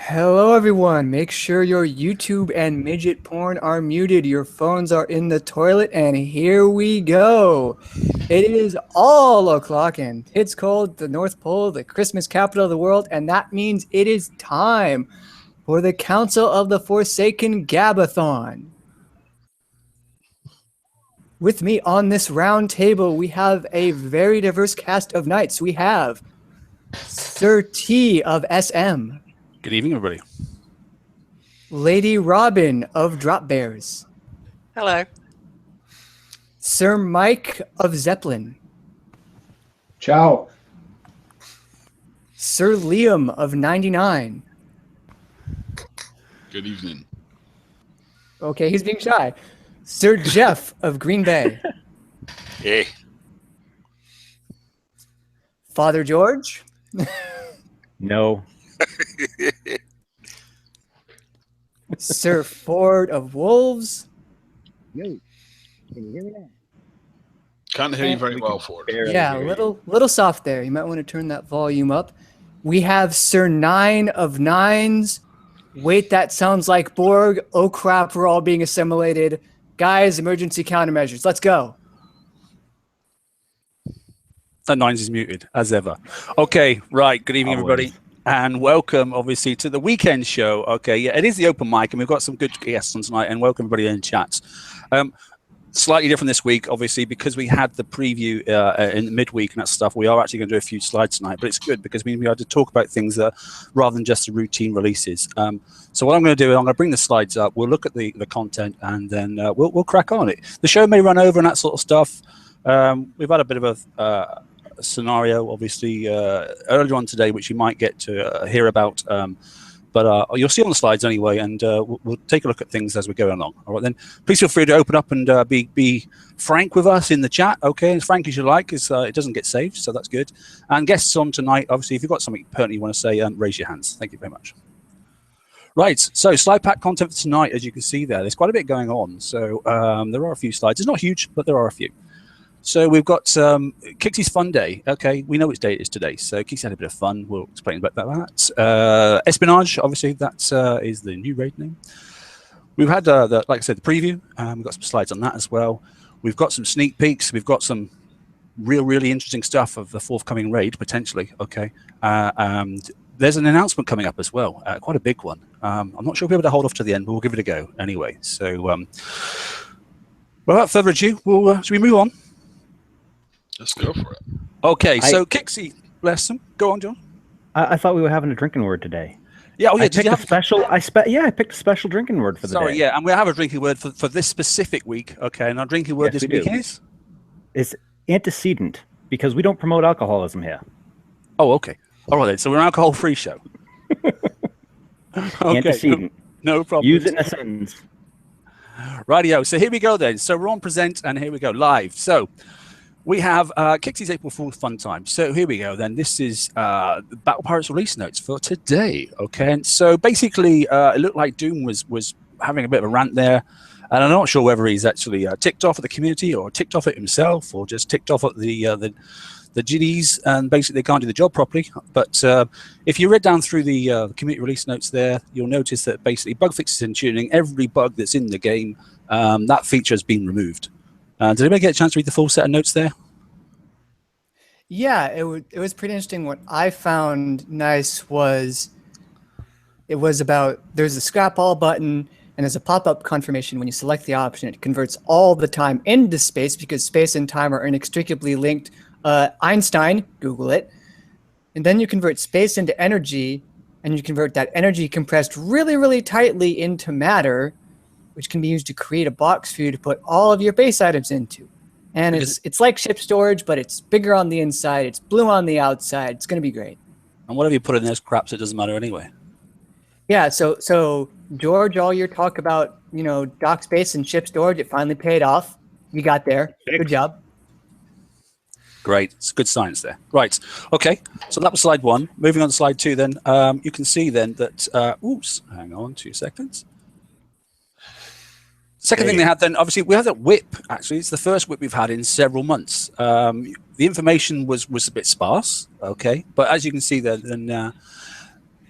Hello everyone, make sure your YouTube and midget porn are muted, your phones are in the toilet, and here we go. It is all o'clock and it's cold, the North Pole, the Christmas capital of the world, and that means it is time for the Council of the Forsaken Gabathon. With me on this round table, we have a very diverse cast of knights. We have Sir T of SM. Good evening, everybody. Lady Robin of Drop Bears. Hello. Sir Mike of Zeppelin. Ciao. Sir Liam of 99. Good evening. Okay, he's being shy. Sir Jeff of Green Bay. Hey. Father George. No. Sir Ford of Wolves. Yo, can you hear me now? Can't hear you very well, Ford. Yeah, a little soft there. You might want to turn that volume up. We have Sir Nine of Nines. Wait, that sounds like Borg. Oh crap, we're all being assimilated. Guys, emergency countermeasures. Let's go. That Nines is muted, as ever. Okay, right. Good evening, everybody. And welcome, obviously, to the weekend show. Okay, yeah, it is the open mic, and we've got some good guests on tonight. And welcome, everybody, in chat. Slightly different this week, obviously, because we had the preview in midweek and that stuff. We are actually going to do a few slides tonight, but it's good because we had to talk about things rather than just the routine releases. So what I'm going to do is I'm going to bring the slides up. We'll look at the content, and then we'll crack on it. The show may run over and that sort of stuff. We've had a bit of a scenario, obviously, earlier on today, which you might get to hear about. But you'll see on the slides anyway, and we'll take a look at things as we go along. All right, then please feel free to open up and be frank with us in the chat. Okay, as frank as you like, because it doesn't get saved, so that's good. And guests on tonight, obviously, if you've got something pertinent you want to say, raise your hands. Thank you very much. Right, so slide pack content for tonight, as you can see there, there's quite a bit going on. So there are a few slides. It's not huge, but there are a few. So we've got Kixie's Fun Day. Okay, we know which day it is today. So Kixie had a bit of fun. We'll explain about that. Espionage, obviously, that is the new raid name. We've had, like I said, the preview. We've got some slides on that as well. We've got some sneak peeks. We've got some really interesting stuff of the forthcoming raid, potentially. Okay, and there's an announcement coming up as well, quite a big one. I'm not sure if we'll be able to hold off to the end, but we'll give it a go anyway. So without further ado, should we move on? Let's go for it. Okay, so Kixie, bless them. Go on, John. I thought we were having a drinking word today. Yeah, I picked a special. I picked a special drinking word for the day. Sorry, yeah, and we have a drinking word for this specific week. Okay, and our drinking word this week is antecedent, because we don't promote alcoholism here. Oh, okay. All right, then. So we're an alcohol-free show. Okay, antecedent. No problem. Use it in a sentence. Rightio. So here we go then. So we're on present, and here we go live. So we have Kixie's April Fool's Fun Time. So here we go then. This is the Battle Pirates release notes for today. Okay, and so basically it looked like Doom was having a bit of a rant there, and I'm not sure whether he's actually ticked off at the community or ticked off at himself or just ticked off at the GDs, and basically they can't do the job properly. But if you read down through the community release notes there, you'll notice that basically bug fixes and tuning, every bug that's in the game, that feature has been removed. Did anybody get a chance to read the full set of notes there? Yeah, it was pretty interesting. What I found nice was it was about there's a scrap all button and there's a pop-up confirmation when you select the option. It converts all the time into space because space and time are inextricably linked. Einstein, Google it. And then you convert space into energy, and you convert that energy compressed really tightly into matter, which can be used to create a box for you to put all of your base items into. And it's like ship storage, but it's bigger on the inside. It's blue on the outside. It's going to be great. And whatever you put in those craps, it doesn't matter anyway. Yeah, so George, all your talk about, dock space and ship storage, it finally paid off. You got there. Good job. Great. It's good science there. Right. Okay. So that was slide one. Moving on to slide two then. You can see then that, oops, hang on 2 seconds. Second thing they had then, obviously, we had a whip, actually. It's the first whip we've had in several months. The information was a bit sparse, okay? But as you can see then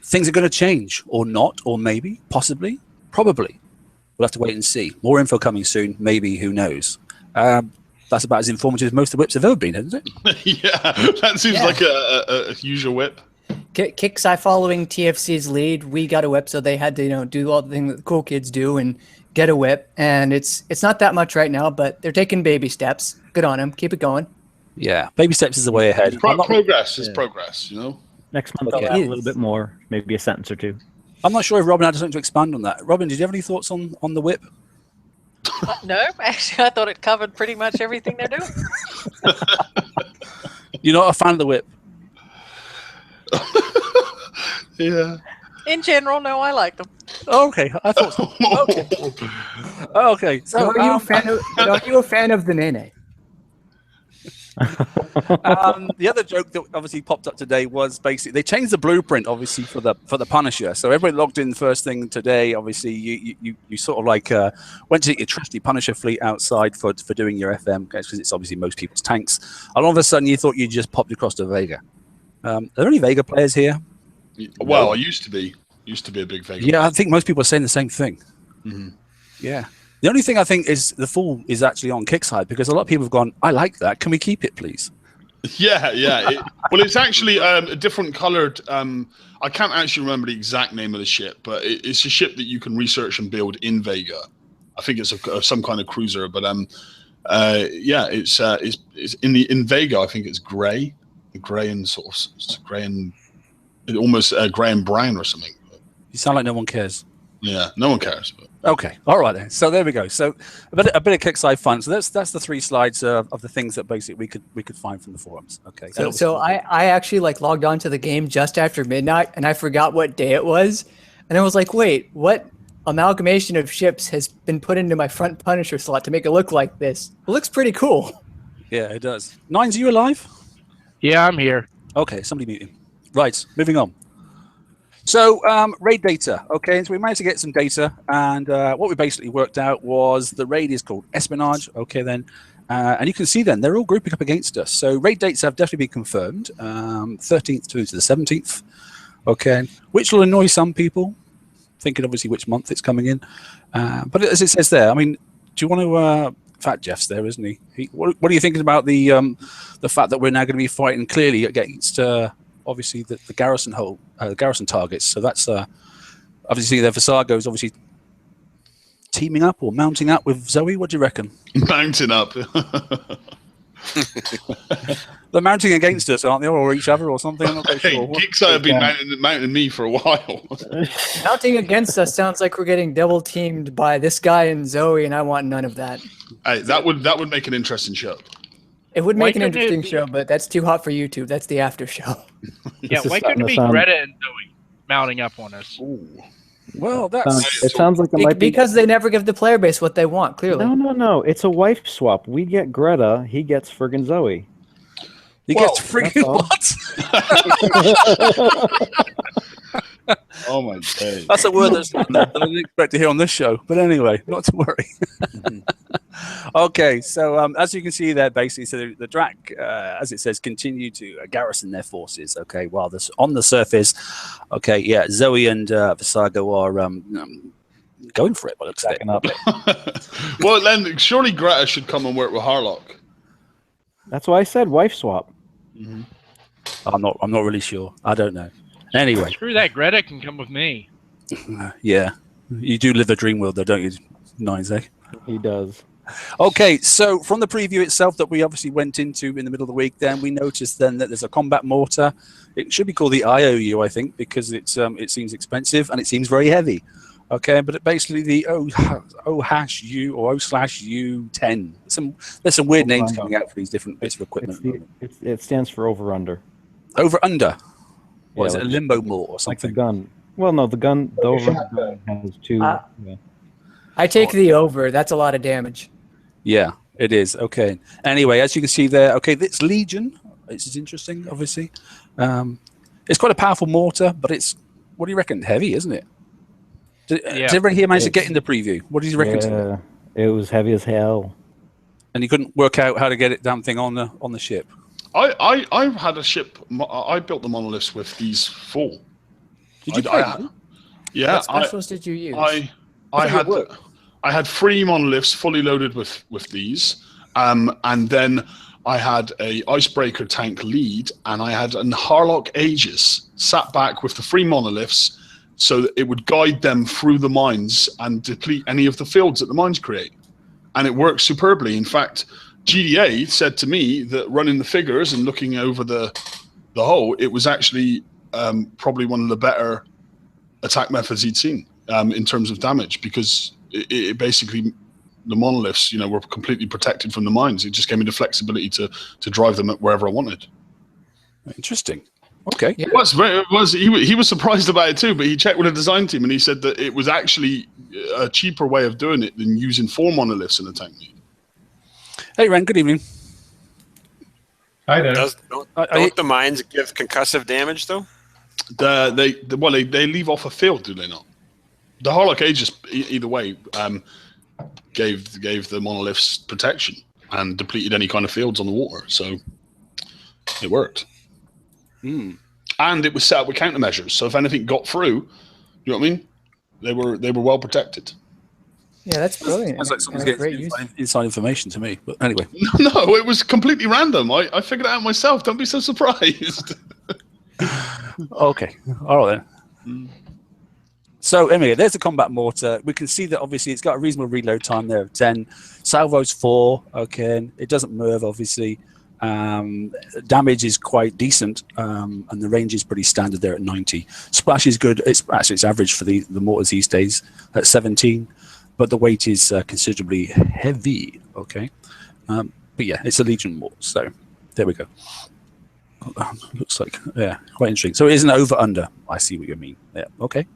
things are going to change, or not, or maybe, possibly, probably. We'll have to wait and see. More info coming soon. Maybe, who knows? That's about as informative as most of the whips have ever been, isn't it? Yeah, that seems like a usual whip. Kixie following TFC's lead, we got a whip, so they had to do all the things that the cool kids do and get a whip. And it's not that much right now, but they're taking baby steps. Good on them. Keep it going. Yeah, baby steps is the way ahead. Progress is progress, Next month, Okay. I'll add a little bit more, maybe a sentence or two. I'm not sure if Robin had something to expand on that. Robin, did you have any thoughts on the whip? No, actually, I thought it covered pretty much everything they're doing. You're not a fan of the whip? Yeah. In general, no, I like them. Oh, okay, I thought so. Okay. Okay. So, are you a fan of the Nene? the other joke that obviously popped up today was basically they changed the blueprint obviously for the Punisher. So everybody logged in first thing today. Obviously, you sort of like went to your trusty Punisher fleet outside for doing your FM because it's obviously most people's tanks. And all of a sudden, you thought you just popped across to Vega. Are there any Vega players here? Well, I used to be a big Vega. Yeah, I think most people are saying the same thing. Mm-hmm. Yeah. The only thing I think is the fall is actually on Kixie because a lot of people have gone, I like that. Can we keep it, please? Yeah. Well, it's actually a different coloured. I can't actually remember the exact name of the ship, but it's a ship that you can research and build in Vega. I think it's some kind of cruiser, but it's in Vega. I think it's grey and almost grey and brown or something. You sound like no one cares. Yeah, no one cares. But. Okay, all right then. So there we go. So a bit of Kixie fun. So that's the 3 slides of the things that basically we could find from the forums. Okay. So I actually logged on to the game just after midnight, and I forgot what day it was, and I was like, wait, what amalgamation of ships has been put into my front Punisher slot to make it look like this? It looks pretty cool. Yeah, it does. Nines, are you alive? Yeah, I'm here. Okay, somebody mute him. Right, moving on. So raid data. Okay, so we managed to get some data, and what we basically worked out was the raid is called Espionage. Okay, then, and you can see then they're all grouping up against us. So raid dates have definitely been confirmed, 13th through to the 17th. Okay, which will annoy some people, thinking obviously which month it's coming in. But as it says there, I mean, do you want to? Fat Jeff's there, isn't he? What are you thinking about the fact that we're now going to be fighting clearly against? Obviously the garrison garrison targets. So that's obviously the Visago's obviously teaming up or mounting up with Zoe. What do you reckon? Mounting up. They're mounting against us, aren't they, or each other, or something? I'm not quite Hey, sure. Kixie have been mounting me for a while. Mounting against us sounds like we're getting double teamed by this guy and Zoe, and I want none of that. Hey, that would make an interesting show. It would make an couldn't it interesting be- show, but that's too hot for YouTube. That's the after show. Yeah, This is why couldn't it be starting to sound- Greta and Zoe mounting up on us? Well, that's It sounds like it might be. Because they never give the player base what they want, clearly. No. It's a wife swap. We get Greta. He gets friggin' Zoe. he Well, gets friggin' that's what? Oh my days. That's a word that I didn't expect to hear on this show. But anyway, not to worry. Okay, so as you can see there, basically, so the Drac, as it says, continue to garrison their forces. Okay, while this on the surface, okay, yeah, Zoe and Visago are going for it. By the looks of it. backing up. Well, then surely Greta should come and work with Harlock. That's why I said wife swap. I'm not really sure. I don't know. Anyway, Screw that. Greta can come with me. yeah, you do live a dream world, though, don't you, Nines? Eh? He does. Okay, so from the preview itself that we obviously went into in the middle of the week, then we noticed then that there's a combat mortar. It should be called the IOU, I think, because it seems expensive and it seems very heavy. Okay, but basically the O-U or O/U10. There's some weird names coming out for these different bits of equipment. It stands for over under. Over under. What is Yeah, it? A like- limbo mort or Like the something? gun. Well, no, the over gun has two. Uh, yeah. I take the over. That's a lot of damage. Yeah, it is. Okay. Anyway, as you can see there, okay, this Legion, this is interesting, obviously. It's quite a powerful mortar, but it's, what do you reckon? Heavy, isn't it? Did everybody here manage to get in the preview? What did you reckon? Yeah, it was heavy as hell. And you couldn't work out how to get it damn thing on the ship. I had a ship. I built the Monoliths with these full. Did you play? Yeah. What specials did you use? I had 3 monoliths fully loaded with these, and then I had a icebreaker tank lead, and I had an Harlock Aegis sat back with the 3 monoliths, so that it would guide them through the mines and deplete any of the fields that the mines create, and it worked superbly. In fact, GDA said to me that running the figures and looking over the whole, it was actually probably one of the better attack methods he'd seen in terms of damage, because it basically, the monoliths, were completely protected from the mines. It just gave me the flexibility to drive them wherever I wanted. Interesting. Okay. Yeah. He was surprised about it too, but he checked with the design team and he said that it was actually a cheaper way of doing it than using 4 monoliths in a tank lead. Hey, Ren. Good evening. Hi there. Don't the mines give concussive damage though? They leave off a field, do they not? The Harlock Aegis, either way, gave the monoliths protection and depleted any kind of fields on the water, so it worked. And it was set up with countermeasures, so if anything got through, you know what I mean? They were well protected. Yeah, that's brilliant. Sounds like someone's getting inside information to me, but anyway. No, it was completely random. I figured it out myself. Don't be so surprised. Okay, all right then. So anyway, there's the combat mortar. We can see that obviously it's got a reasonable reload time there of 10. Salvo's 4. Okay, and it doesn't move obviously. Damage is quite decent, and the range is pretty standard there at 90. Splash is good. It's average for the mortars these days at 17, but the weight is considerably heavy. Okay, but yeah, it's a Legion mort. So there we go. Looks like quite interesting. So it is an over/under. I see what you mean. Yeah. Okay.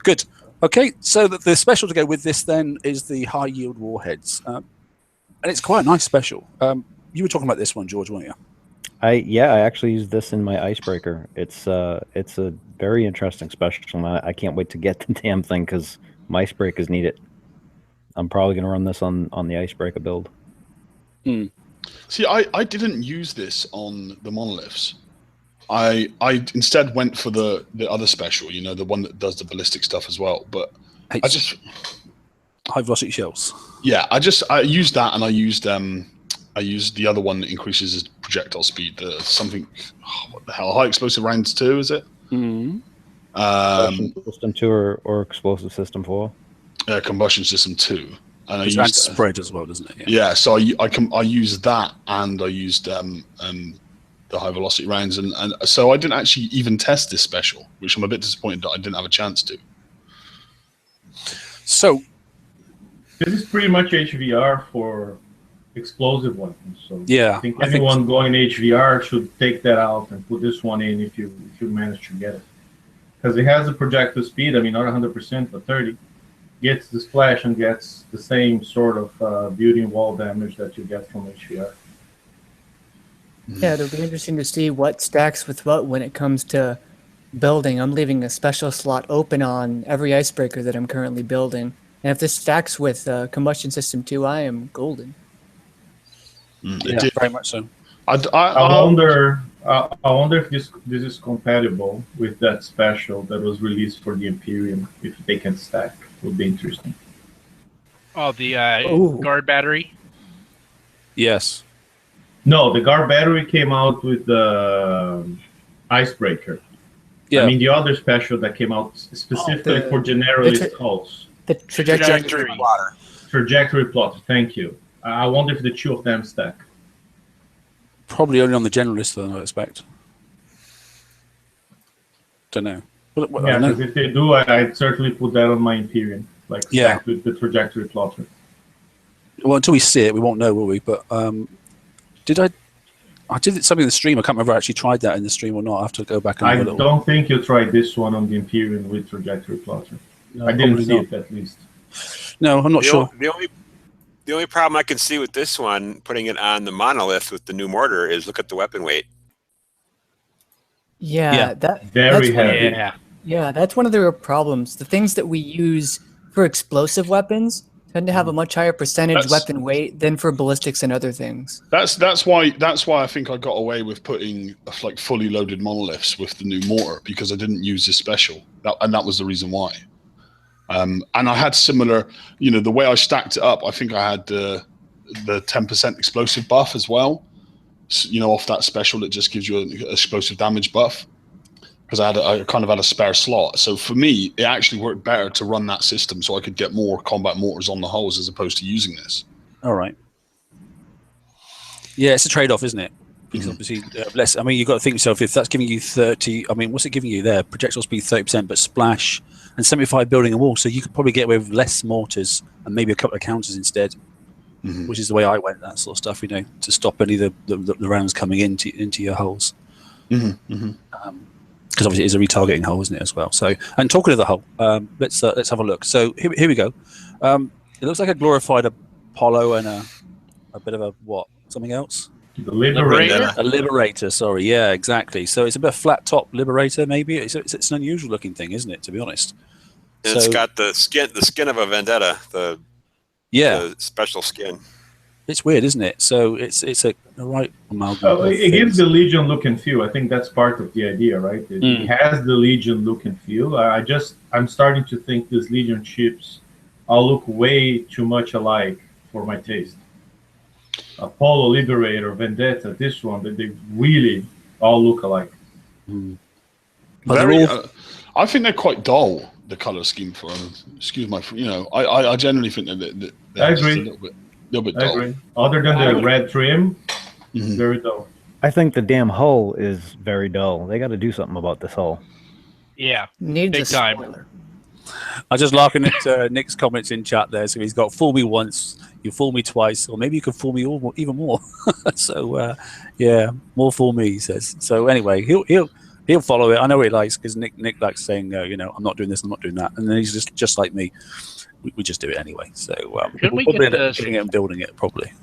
Good. Okay. So the special to go with this then is the high yield warheads, and it's quite a nice special. You were talking about this one, George, weren't you? I actually used this in my icebreaker. It's a very interesting special. I can't wait to get the damn thing because my icebreakers need it. I'm probably going to run this on the icebreaker build. See, I didn't use this on the monoliths. I instead went for the other special, the one that does the ballistic stuff as well. But I just high velocity shells. Yeah, I used that, and I used the other one that increases his projectile speed. What the hell? High explosive rounds 2, is it? System 2 or explosive system 4. Combustion system 2. And I used spread as well, doesn't it? Yeah. So I used that, and I used the high velocity rounds, and so I didn't actually even test this special, which I'm a bit disappointed that I didn't have a chance to. So this is pretty much HVR for explosive weapons. So yeah, I think anyone going HVR should take that out and put this one in if you manage to get it, because it has a projectile speed. I mean, not 100%, but 30. Gets the splash and gets the same sort of building wall damage that you get from HVR. Yeah, it'll be interesting to see what stacks with what when it comes to building. I'm leaving a special slot open on every icebreaker that I'm currently building. And if this stacks with Combustion System 2, I am golden. Yeah, very much so. I wonder if this is compatible with that special that was released for the Imperium. If they can stack, it would be interesting. Oh, the guard battery? Yes. No, the guard battery came out with the icebreaker. Yeah. I mean, the other special that came out specifically for generalist hulls. The trajectory plotter. Trajectory plotter, thank you. I wonder if the 2 of them stack. Probably only on the generalist, though, I expect. Don't know. Yeah, because if they do, I'd certainly put that on my Imperium, stacked with the trajectory plotter. Well, until we see it, we won't know, will we? But I did something in the stream. I can't remember if I actually tried that in the stream or not. I have to go back and I don't think you tried this one on the Imperium with trajectory plotter. No, I didn't see it, at least. No, I'm not sure. The only problem I can see with this one, putting it on the monolith with the new mortar, is look at the weapon weight. Yeah, that's very heavy. Yeah, that's one of the real problems. The things that we use for explosive weapons, Tend to have a much higher percentage That's- weapon weight than for ballistics and other things. That's why I think I got away with putting like fully loaded monoliths with the new mortar, because I didn't use this special, and that was the reason why. And I had similar, the way I stacked it up. I think I had the 10% explosive buff as well. So, off that special, it just gives you an explosive damage buff. Because I kind of had a spare slot. So for me, it actually worked better to run that system so I could get more combat mortars on the hulls as opposed to using this. All right. Yeah, it's a trade-off, isn't it? Because obviously, less. I mean, you've got to think to yourself, if that's giving you 30, I mean, what's it giving you there? Projectile speed 30%, but splash and 75 building a wall. So you could probably get away with less mortars and maybe a couple of counters instead, which is the way I went, that sort of stuff, to stop any of the rounds coming into your hulls. Because obviously it's a retargeting hull, isn't it, as well? So, and talking of the hull, let's have a look. So here we go. It looks like a glorified Apollo and a bit of a what? Something else? The Liberator. A Liberator. Sorry, yeah, exactly. So it's a bit of flat top Liberator, maybe. It's an unusual looking thing, isn't it? To be honest. And it's got the skin of a Vendetta. The special skin. It's weird, isn't it? So it's a right amalgam. It gives the Legion look and feel. I think that's part of the idea, right? It has the Legion look and feel. I'm starting to think these Legion ships all look way too much alike for my taste. Apollo, Liberator, Vendetta, this one, they really all look alike. I think they're quite dull, the color scheme for them. Excuse my, I generally think that I agree. A little bit dull. Agree. Other than the red trim, very dull. I think the damn hull is very dull. They got to do something about this hull. Yeah, Needs big a time. spoiler. I just laughing at Nick's comments in chat there. So he's got fool me once, you fool me twice, or maybe you can fool me even more. So more fool me, he says. So anyway, he'll follow it. I know what he likes, because Nick likes saying, I'm not doing this, I'm not doing that, and then he's just like me. We just do it anyway. So Couldn't we probably get end up getting it and building it properly.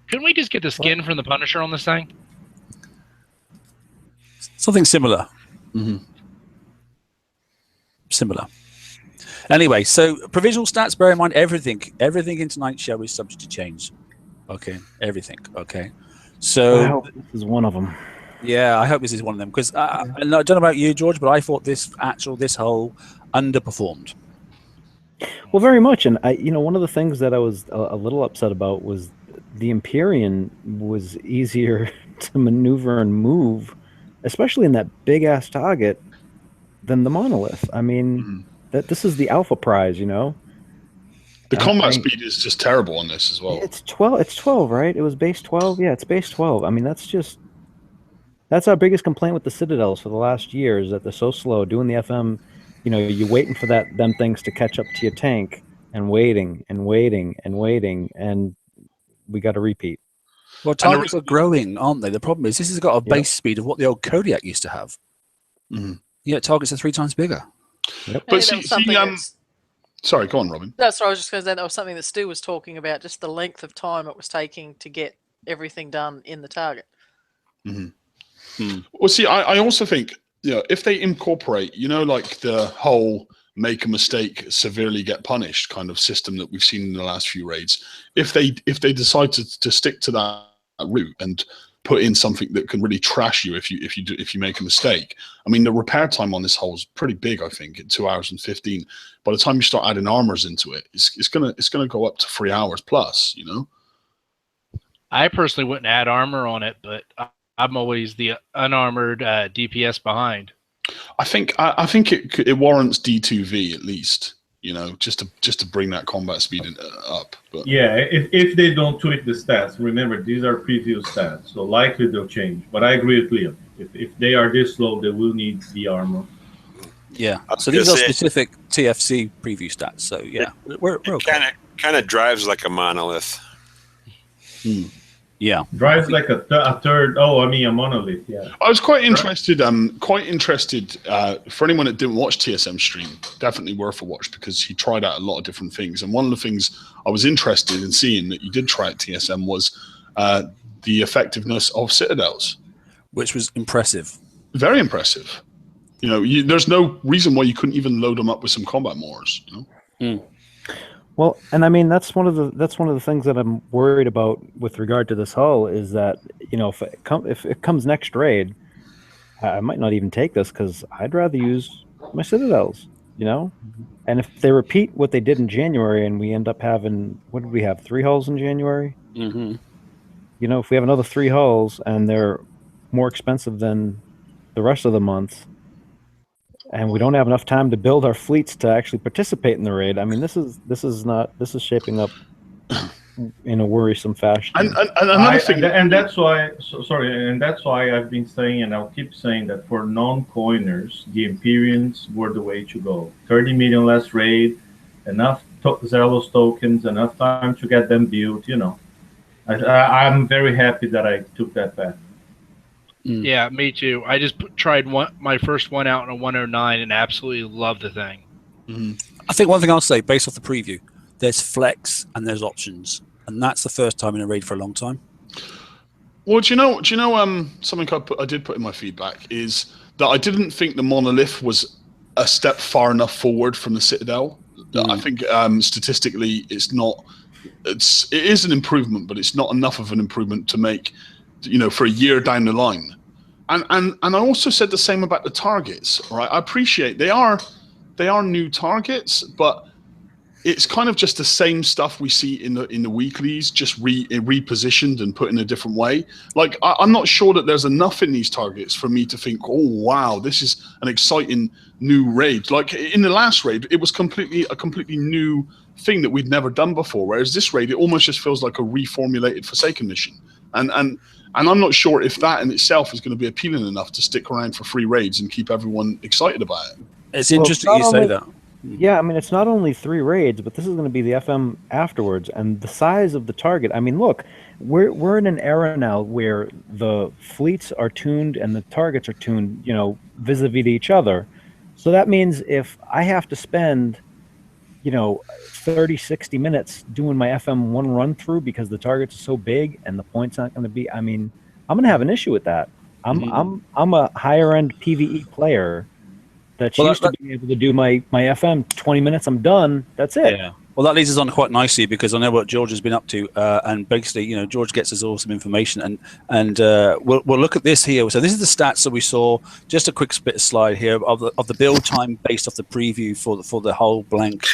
Couldn't we just get the skin from the Punisher on this thing? Something similar. Similar. Anyway, so provisional stats, bear in mind everything in tonight's show is subject to change. Okay, everything. Okay. So I hope this is one of them. Yeah, I hope this is one of them, because I don't know about you, George, but I thought this whole underperformed. Well, very much. And one of the things that I was a little upset about was the Empyrean was easier to maneuver and move, especially in that big ass target, than the Monolith. I mean, that this is the alpha prize, The combat speed is just terrible on this as well. It's 12. It's 12, right? It was base 12. Yeah, it's base 12. I mean, that's our biggest complaint with the Citadels for the last year, is that they're so slow doing the FM. You're waiting for them things to catch up to your tank, and waiting, and we got to repeat. Well, targets are growing, aren't they? The problem is this has got a base speed of what the old Kodiak used to have. Yeah, targets are 3 times bigger. Yep. But sorry, go on, Robin. That's what I was just going to say. That was something that Stu was talking about, just the length of time it was taking to get everything done in the target. Well, see, I also think, if they incorporate, like the whole make a mistake, severely get punished kind of system that we've seen in the last few raids, if they decide to stick to that route and put in something that can really trash you if you make a mistake. I mean, the repair time on this hull is pretty big. I think at 2 hours and 15. By the time you start adding armors into it, it's gonna go up to 3 hours plus. I personally wouldn't add armor on it, but I'm always the unarmored DPS behind. I think it warrants D2V at least. Just to bring that combat speed up. But yeah, if they don't tweak the stats, remember these are preview stats, so likely they'll change. But I agree with Liam. If they are this slow, they will need the armor. Yeah. So these are specific TFC preview stats. So yeah, we're okay. Kind of drives like a Monolith. Yeah, drives like a third. A Monolith. Yeah, I was quite interested. For anyone that didn't watch TSM stream, definitely worth a watch, because he tried out a lot of different things. And one of the things I was interested in seeing that you did try at TSM was the effectiveness of Citadels, which was impressive. Very impressive. There's no reason why you couldn't even load them up with some combat mortars. Well, and I mean that's one of the things that I'm worried about with regard to this hull is that if it comes next raid, I might not even take this because I'd rather use my Citadels, And if they repeat what they did in January and we end up having, what did we have, 3 hulls in January? Mm-hmm. If we have another 3 hulls and they're more expensive than the rest of the month, and we don't have enough time to build our fleets to actually participate in the raid, I mean, this is shaping up in a worrisome fashion. And another thing, and that's why. And that's why I've been saying, and I'll keep saying that for non-coiners, the Empyreans were the way to go. 30 million less raid, enough Zealous tokens, enough time to get them built. I'm very happy that I took that path. Yeah, me too. I just tried my first one out in a 109 and absolutely loved the thing. I think one thing I'll say, based off the preview, there's flex and there's options, and that's the first time in a raid for a long time. Well, do you know? Something I did put in my feedback is that I didn't think the Monolith was a step far enough forward from the Citadel. I think statistically, it's not. It is an improvement, but it's not enough of an improvement to make, for a year down the line. And I also said the same about the targets. Right? I appreciate they are new targets, but it's kind of just the same stuff we see in the weeklies, just repositioned and put in a different way. Like I'm not sure that there's enough in these targets for me to think, oh wow, this is an exciting new raid. Like in the last raid, it was a completely new thing that we'd never done before. Whereas this raid, it almost just feels like a reformulated Forsaken mission. And I'm not sure if that in itself is going to be appealing enough to stick around for free raids and keep everyone excited about it. It's interesting you say that. Yeah, I mean, it's not only 3 raids, but this is going to be the FM afterwards, and the size of the target. I mean, look, we're in an era now where the fleets are tuned and the targets are tuned, vis-a-vis to each other. So that means if I have to spend, 30, 60 minutes doing my FM 1 run through because the targets are so big and the points aren't going to be, I mean, I'm going to have an issue with that. I'm a higher end PvE player that's used to being able to do my FM 20 minutes. I'm done. That's it. Yeah. Well, that leads us on quite nicely because I know what George has been up to, and basically, George gets us awesome information, and we'll look at this here. So this is the stats that we saw. Just a quick bit of slide here of the build time based off the preview for the whole blank,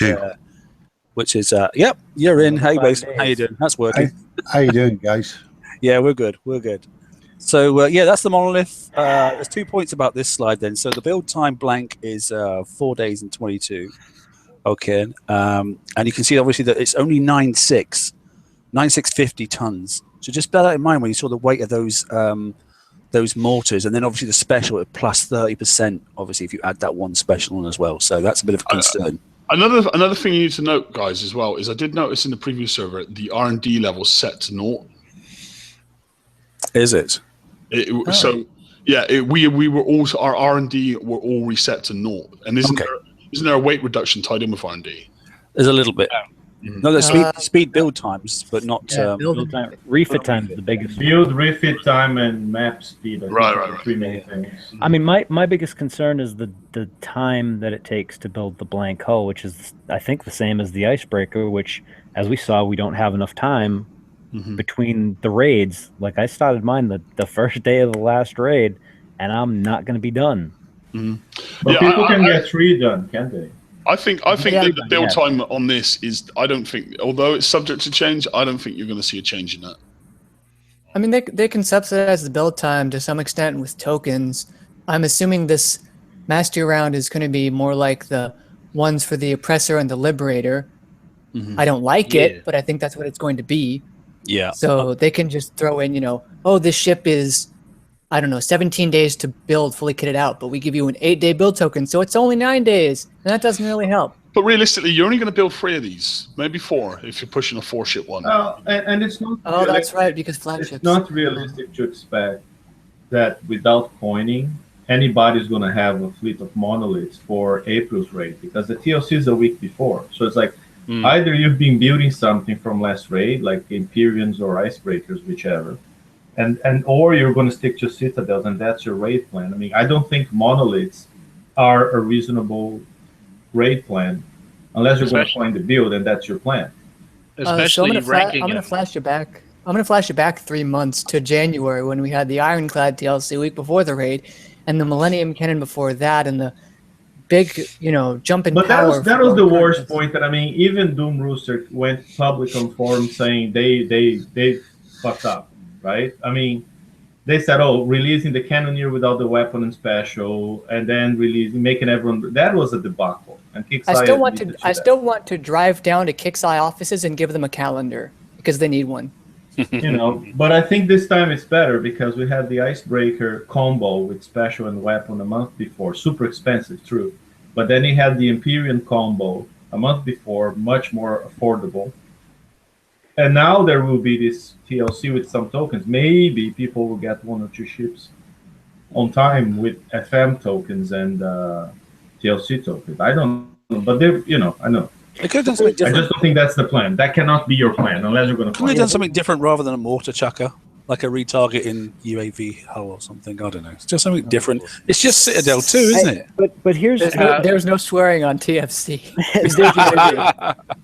which is yep, you're in. Hey, basically, how you doing? That's working. How you doing, guys? Yeah, we're good. We're good. So that's the Monolith. There's 2 points about this slide then. So the build time blank is 4 days and 22. Okay, and you can see obviously that it's only 9,650 tons. So just bear that in mind when you saw the weight of those mortars, and then obviously the special at plus 30%. Obviously, if you add that one special on as well, so that's a bit of a concern. Another thing you need to note, guys, as well, is I did notice in the preview server the R&D level set to 0. Is it? So yeah, we were also, our R&D were all reset to 0, and isn't there a weight reduction tied in with R&D? There's a little bit. No, there's speed build times, but not build time. Refit time is the biggest. Build, refit time, and map speed. Right. 3 main things. I mean, my biggest concern is the time that it takes to build the blank hull, which is I think the same as the icebreaker, which as we saw, we don't have enough time between the raids. Like I started mine the first day of the last raid, and I'm not going to be done. But people can get 3 done, can't they? I think that the build time on this is, I don't think, although it's subject to change, I don't think you're going to see a change in that. I mean, they can subsidize the build time to some extent with tokens. I'm assuming this mastery round is going to be more like the ones for the Oppressor and the Liberator. I don't like it, but I think that's what it's going to be. Yeah. So they can just throw in, this ship is, 17 days to build fully kitted out, but we give you an 8-day build token, so it's only 9 days, and that doesn't really help. But realistically, you're only going to build 3 of these, maybe 4 if you're pushing a 4-ship one. And it's not. Oh, that's right, because flagships. It's not realistic to expect that without coining, anybody's going to have a fleet of monoliths for April's raid, because the TLC is a week before. So it's like either you've been building something from last raid, like Empyreans or Icebreakers, whichever, or you're going to stick to Citadels, and that's your raid plan. I mean, I don't think monoliths are a reasonable raid plan unless you're going to Especially- find the build, and that's your plan. Especially ranking I'm gonna it. flash you back. I'm gonna flash you back 3 months to January when we had the Ironclad DLC week before the raid, and the Millennium Cannon before that, and the big, jump in But that power. was for the Lord worst Curtis. point. That I mean, even Doom Rooster went public on forums saying they fucked up, right? I mean, they said, "Oh, releasing the Cannoneer without the weapon and special, and then making everyone." That was a debacle. And Kixie I still want to. admitted I that. still want to drive down to Kixie offices and give them a calendar because they need one. But I think this time it's better because we had the Icebreaker combo with special and weapon a month before. Super expensive, true. But then he had the Empyrean combo a month before, much more affordable. And now there will be this TLC with some tokens. Maybe people will get 1 or 2 ships on time with FM tokens and TLC tokens. I don't know, but I know. They could have done something I different. just don't think that's the plan. That cannot be your plan unless you're going to Could we have find done something different rather than a mortar chucker? Like a retarget in UAV hull or something? I don't know. It's just something different. It's just Citadel 2, isn't it? But here's There's no swearing on TFC.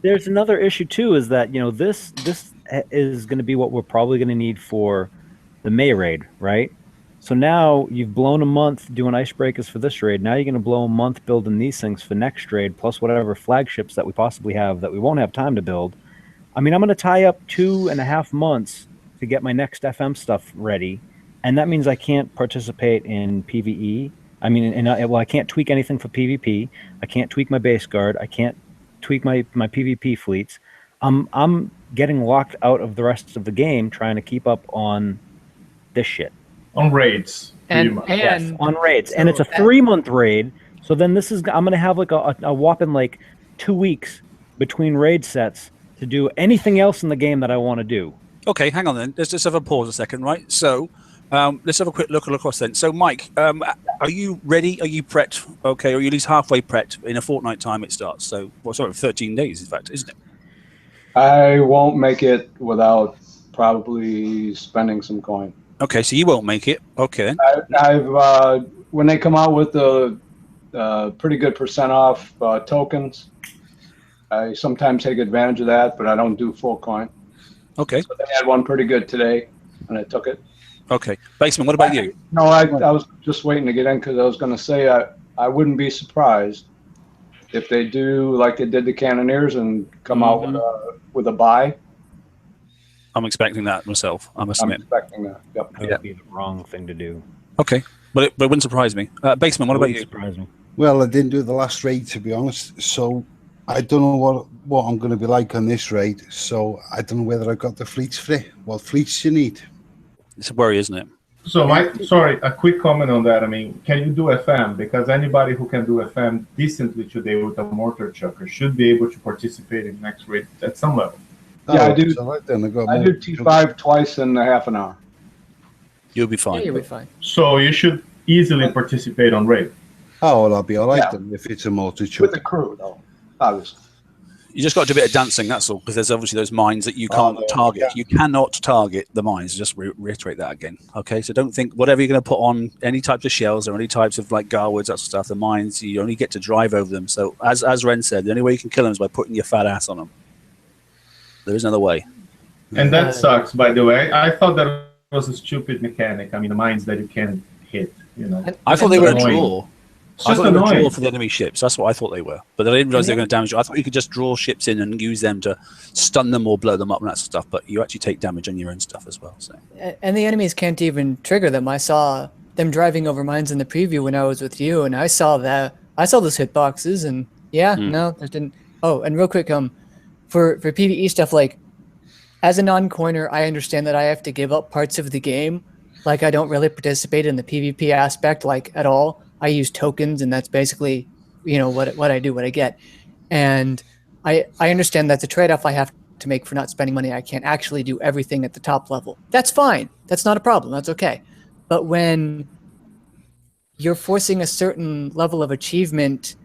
there's another issue too. Is that this is going to be what we're probably going to need for the May raid, right? So now you've blown a month doing icebreakers for this raid. Now you're going to blow a month building these things for next raid, plus whatever flagships that we possibly have that we won't have time to build. I mean, I'm going to tie up 2.5 months to get my next FM stuff ready, and that means I can't participate in PvE. I mean, I can't tweak anything for PvP. I can't tweak my base guard. I can't tweak my PvP fleets. I'm getting locked out of the rest of the game trying to keep up on this shit. on raids. And On raids, and it's a 3-month raid. So then I'm gonna have like a whopping like 2 weeks between raid sets to do anything else in the game that I want to do. Okay, hang on then. Let's just have a pause a second, right? So let's have a quick look across then. So Mike, are you ready? Are you prepped? Okay, or are you at least halfway prepped? In a fortnight time it starts. So 13 days in fact, isn't it? I won't make it without probably spending some coin. Okay, so you won't make it. Okay then. I've when they come out with the pretty good % off tokens, I sometimes take advantage of that, but I don't do full coin. Okay. So they had one pretty good today, and I took it. Okay. Baseman, what about you? No, I was just waiting to get in because I was going to say I wouldn't be surprised if they do like they did the Cannoneers and come out with a buy. I'm expecting that myself, I must I'm admit. expecting that. Yep. That would be the wrong thing to do. Okay. But it wouldn't surprise me. Baseman, what about you? Surprise me. Well, I didn't do the last raid, to be honest, so I don't know what I'm going to be like on this raid, so I don't know whether I've got the fleets for it. What fleets do you need? It's a worry, isn't it? So, Mike, sorry, a quick comment on that. I mean, can you do FM? Because anybody who can do FM decently today with a mortar chucker should be able to participate in next raid at some level. Yeah, I do. So right then, I got I more- do T5 twice in a half an hour. You'll be Yeah, fine. you'll be fine. So you should easily participate on raid. Oh, well, I'll be all right Yeah. then if it's a mortar With chuck. the crew, though, obviously. You just got to do a bit of dancing, that's all, because there's obviously those mines that you can't target. yeah. You cannot target the mines. Just reiterate that again. Okay, so don't think whatever you're going to put on any types of shells or any types of like garwoods, that sort of stuff, the mines, you only get to drive over them. So as Ren said, the only way you can kill them is by putting your fat ass on them. There is another way. And that sucks, by the way. I thought that was a stupid mechanic. I mean, the mines that you can hit, I thought they were a annoying. draw. It's I just thought they were a draw annoying. for the enemy ships. That's what I thought they were. But I didn't realize they were going to damage you. I thought you could just draw ships in and use them to stun them or blow them up and that sort of stuff. But you actually take damage on your own stuff as well. So And the enemies can't even trigger them. I saw them driving over mines in the preview when I was with you, and I saw those hitboxes, and no, that didn't. Oh, and real quick, for PvE stuff, like as a non-coiner, I understand that I have to give up parts of the game. Like I don't really participate in the PvP aspect, like at all. I use tokens, and that's basically, what I do, what I get. And I understand that's a trade-off I have to make for not spending money. I can't actually do everything at the top level. That's fine. That's not a problem. That's okay. But when you're forcing a certain level of achievement,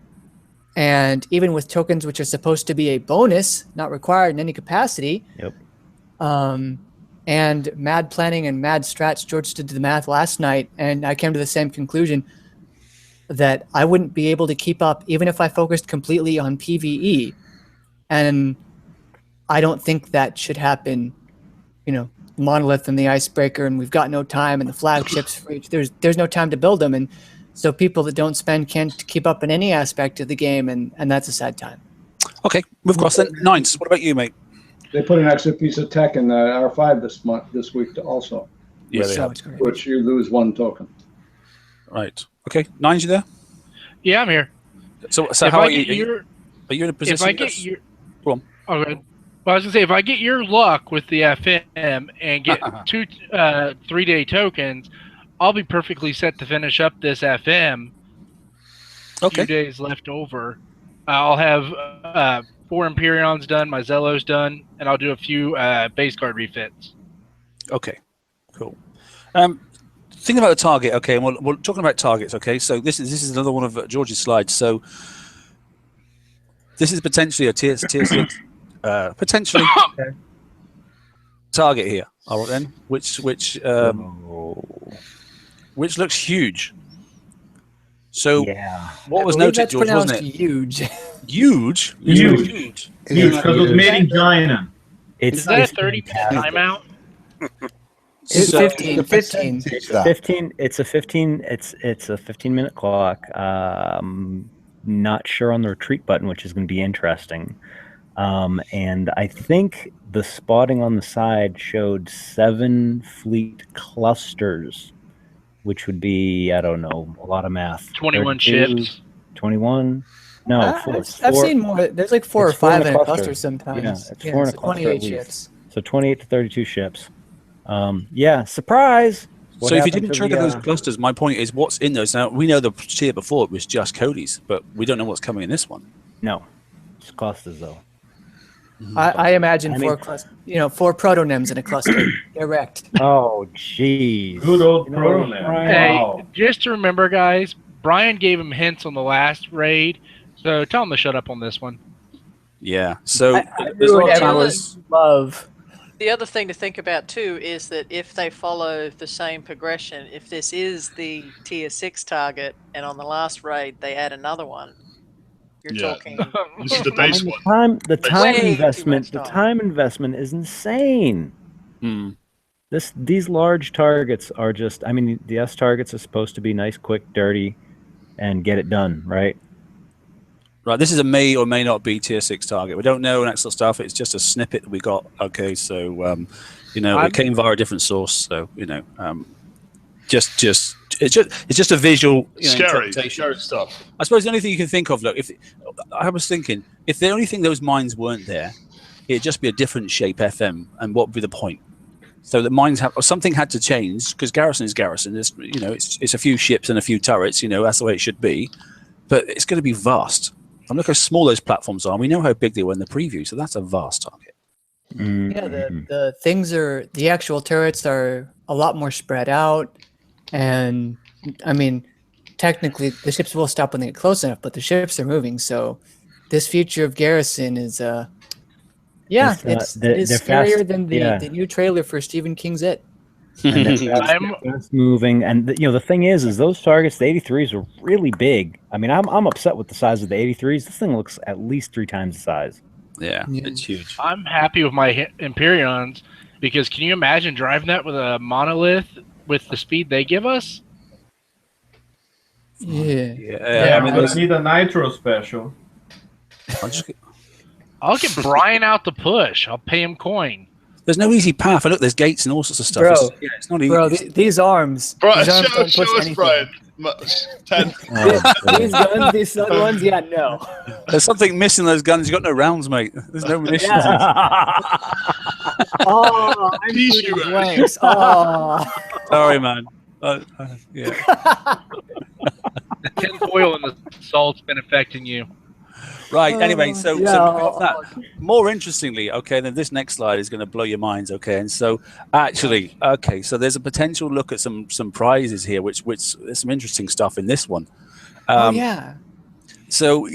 and even with tokens which are supposed to be a bonus, not required in any capacity, Yep. and mad planning and mad strats, George did the math last night, and I came to the same conclusion. that I wouldn't be able to keep up even if I focused completely on PvE. And I don't think that should happen. You know, Monolith and the Icebreaker, and we've got no time, and the flagships for each. There's no time to build them, and so people that don't spend can't keep up in any aspect of the game, and that's a sad time. Okay, move across then. Nines, what about you, mate? They put an extra piece of tech in the R5 this week also. Yeah, which you lose 1 token. Right. Okay, Nines, you there? Yeah, I'm here. So how are you? Are you in a position? If I get your, go on. Okay. Well, I was gonna say, if I get your luck with the FM and get 2 3-day tokens, I'll be perfectly set to finish up this FM. Okay. Few days left over. I'll have 4 Empyreans done, my Zelos done, and I'll do a few base card refits. Okay, cool. Thinking about the target, okay, and we're talking about targets, okay. So this is another one of George's slides. So this is potentially a tier 6, potentially target here. All right then, which looks huge. So what was noted, George, wasn't it? Huge. Huge? Huge, because it was made in China. Is that a 30-minute timeout? It's 15. 15. It's a 15. It's a 15-minute clock. Not sure on the retreat button, which is going to be interesting. And I think the spotting on the side showed 7 fleet clusters, which would be, I don't know, a lot of math. 21 ships. 21. No, 4. I've seen more. There's like 4 or 5 in a cluster sometimes. Yeah, it's 4 in a cluster. 28 ships. So 28 to 32 ships. Yeah, surprise. So if you didn't trigger those clusters, my point is, what's in those? Now, we know the tier before it was just Cody's, but we don't know what's coming in this one. No. It's clusters, though. I imagine 4 proto-nems in a cluster. Direct. Oh, jeez. Good old proto-nem. Hey, Wow. just to remember, guys, Brian gave him hints on the last raid, so tell him to shut up on this one. Yeah. So there's a lot of towers. Love. The other thing to think about too is that if they follow the same progression, if this is the tier 6 target, and on the last raid they add another one, you're talking. This is the base one. The time investment is insane. These large targets are just. I mean, the S targets are supposed to be nice, quick, dirty, and get it done, right? Right, this is a may or may not be tier 6 target. We don't know and that sort of stuff. It's just a snippet that we got. Okay, so it came via a different source. So it's just a visual. Scary stuff. I suppose the only thing you can think of, look, if the only thing those mines weren't there, it'd just be a different shape FM, and what would be the point? So the mines something had to change because garrison is garrison. It's a few ships and a few turrets. That's the way it should be, but it's going to be vast. And look how small those platforms are. We know how big they were in the preview, so that's a vast target. Yeah, the actual turrets are a lot more spread out, and I mean, technically the ships will stop when they get close enough, but the ships are moving. So this future of garrison is, it is scarier than the new trailer for Stephen King's It. That's moving, and the thing is those targets, the 83s, are really big. I mean, I'm upset with the size of the 83s. This thing looks at least 3 times the size. Yeah, it's huge. I'm happy with my Empyreans because can you imagine driving that with a Monolith with the speed they give us? Yeah. I mean, let's need a Nitro special. I'll get Brian out to push. I'll pay him coin. There's no easy path. Look, there's gates and all sorts of stuff. Bro, it's not easy. Bro, these arms. Bro, these arms don't show push us, anything. Brian. 10. These guns, these other ones, no. There's something missing in those guns. You've got no rounds, mate. There's no munitions. Oh, I'm shooting blanks. Oh. Sorry, man. Yeah. The tinfoil and the salt's been affecting you. Right. Anyway, so more interestingly, then this next slide is going to blow your minds. Okay, and so actually, so there's a potential look at some prizes here, which there's some interesting stuff in this one. So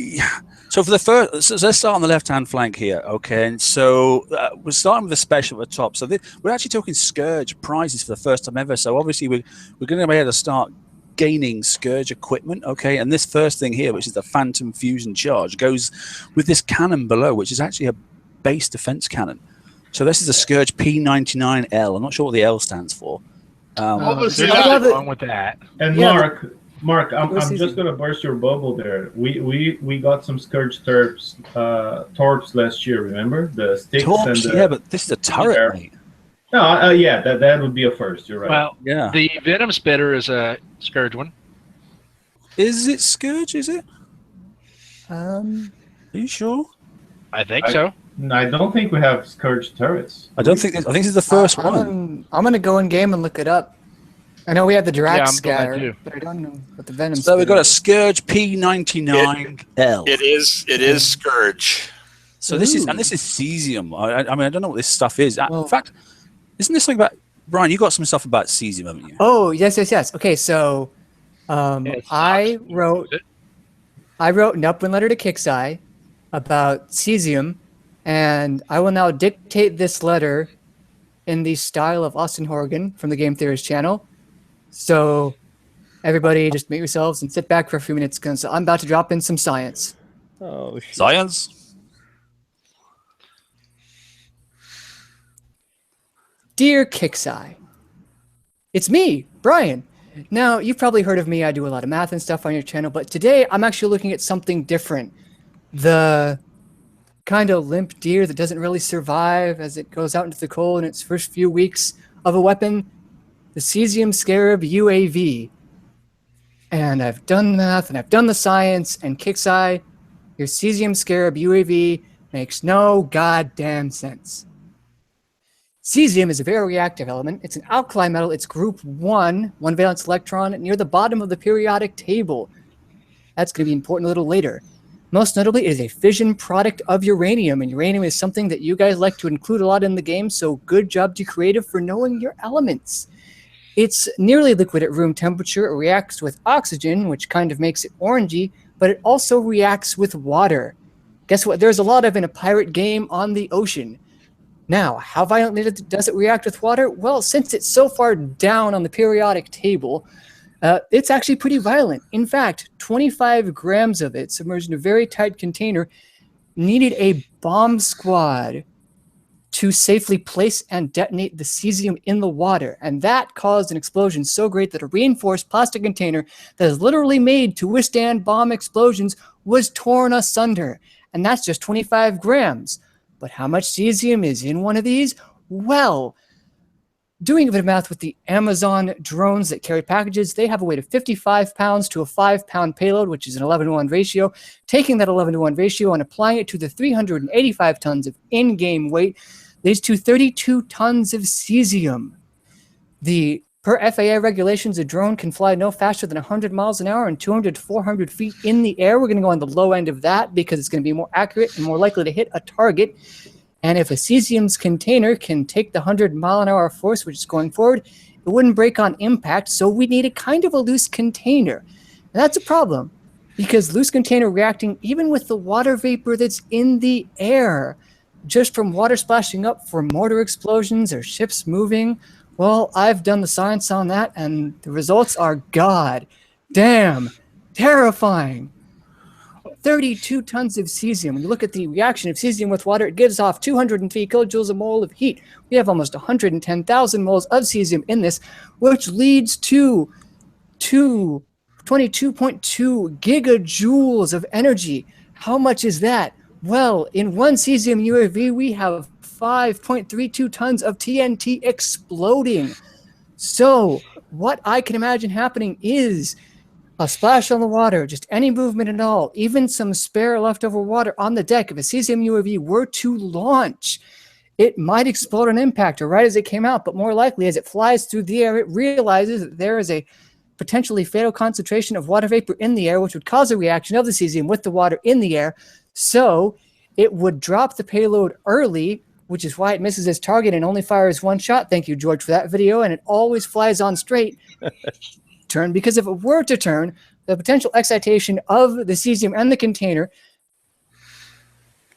for the first, so let's start on the left-hand flank here. Okay, and so we're starting with a special at the top. So we're actually talking Scourge prizes for the first time ever. So obviously we're going to be able to start gaining Scourge equipment. Okay, and this first thing here, which is the Phantom Fusion Charge, goes with this cannon below, which is actually a base defense cannon. So this is a Scourge P99L. I'm not sure what the L stands for. There's nothing wrong with that. And Yeah, Mark, I'm just gonna burst your bubble there. We got some Scourge torps last year. Remember the sticks Torps, and the, yeah, but this is a turret, mate. No, yeah, that would be a first. You're right. Well, Yeah. the Venom Spitter is a Scourge one. Is it Scourge? Is it? Um, Are you sure? I think so. I don't think we have Scourge turrets. I don't think. I think this is the first one. I'm gonna go in game and look it up. I know we have the Drax Yeah, I'm doing that scatter, too. but I don't know what the Venom. So we've got a Spitter Scourge P99L. It is Scourge. So this is cesium. I mean, I don't know what this stuff is. Well- In fact, isn't this something about Brian? You got some stuff about cesium, haven't you? Oh, yes. Okay, so It's I not- wrote an upwind letter to Kixie about cesium, and I will now dictate this letter in the style of Austin Horgan from the Game Theorist channel. So everybody just mute yourselves and sit back for a few minutes because I'm about to drop in some science. Oh, shit. Science. Dear Kixie, it's me, Brian. Now, you've probably heard of me. I do a lot of math and stuff on your channel, but today I'm actually looking at something different. The kind of limp deer that doesn't really survive as it goes out into the cold in its first few weeks of a weapon, the Cesium Scarab UAV. And I've done the math and I've done the science, and Kixie, your Cesium Scarab UAV makes no goddamn sense. Cesium is a very reactive element. It's an alkali metal. It's group 1 valence electron, near the bottom of the periodic table. That's going to be important a little later. Most notably, it is a fission product of uranium, and uranium is something that you guys like to include a lot in the game, so good job to Creative for knowing your elements. It's nearly liquid at room temperature. It reacts with oxygen, which kind of makes it orangey, but it also reacts with water. Guess what? There's a lot of in a pirate game on the ocean. Now, how violently does it react with water? Well, since it's so far down on the periodic table, it's actually pretty violent. In fact, 25 grams of it, submerged in a very tight container, needed a bomb squad to safely place and detonate the cesium in the water. And that caused an explosion so great that a reinforced plastic container that is literally made to withstand bomb explosions was torn asunder. And that's just 25 grams. But how much cesium is in one of these? Well, doing a bit of math with the Amazon drones that carry packages, they have a weight of 55 pounds to a 5-pound payload, which is an 11-to-1 ratio. Taking that 11-to-1 ratio and applying it to the 385 tons of in-game weight leads to 32 tons of cesium. Per FAA regulations, a drone can fly no faster than 100 miles an hour and 200 to 400 feet in the air. We're going to go on the low end of that because it's going to be more accurate and more likely to hit a target. And if a cesium's container can take the 100-mile-an-hour force, which is going forward, it wouldn't break on impact, so we need a kind of a loose container. And that's a problem because loose container reacting even with the water vapor that's in the air, just from water splashing up for mortar explosions or ships moving. Well, I've done the science on that, and the results are god damn terrifying. 32 tons of cesium. When you look at the reaction of cesium with water, it gives off 203 kilojoules a mole of heat. We have almost 110,000 moles of cesium in this, which leads to 22.2 gigajoules of energy. How much is that? Well, in one cesium UAV, we have 5.32 tons of TNT exploding. So what I can imagine happening is a splash on the water, just any movement at all, even some spare leftover water on the deck. If a cesium UAV were to launch, it might explode on impact or right as it came out, but more likely as it flies through the air, it realizes that there is a potentially fatal concentration of water vapor in the air, which would cause a reaction of the cesium with the water in the air. So it would drop the payload early, which is why it misses its target and only fires one shot. Thank you, George, for that video. And it always flies on straight. Turn, because if it were to turn, the potential excitation of the cesium and the container.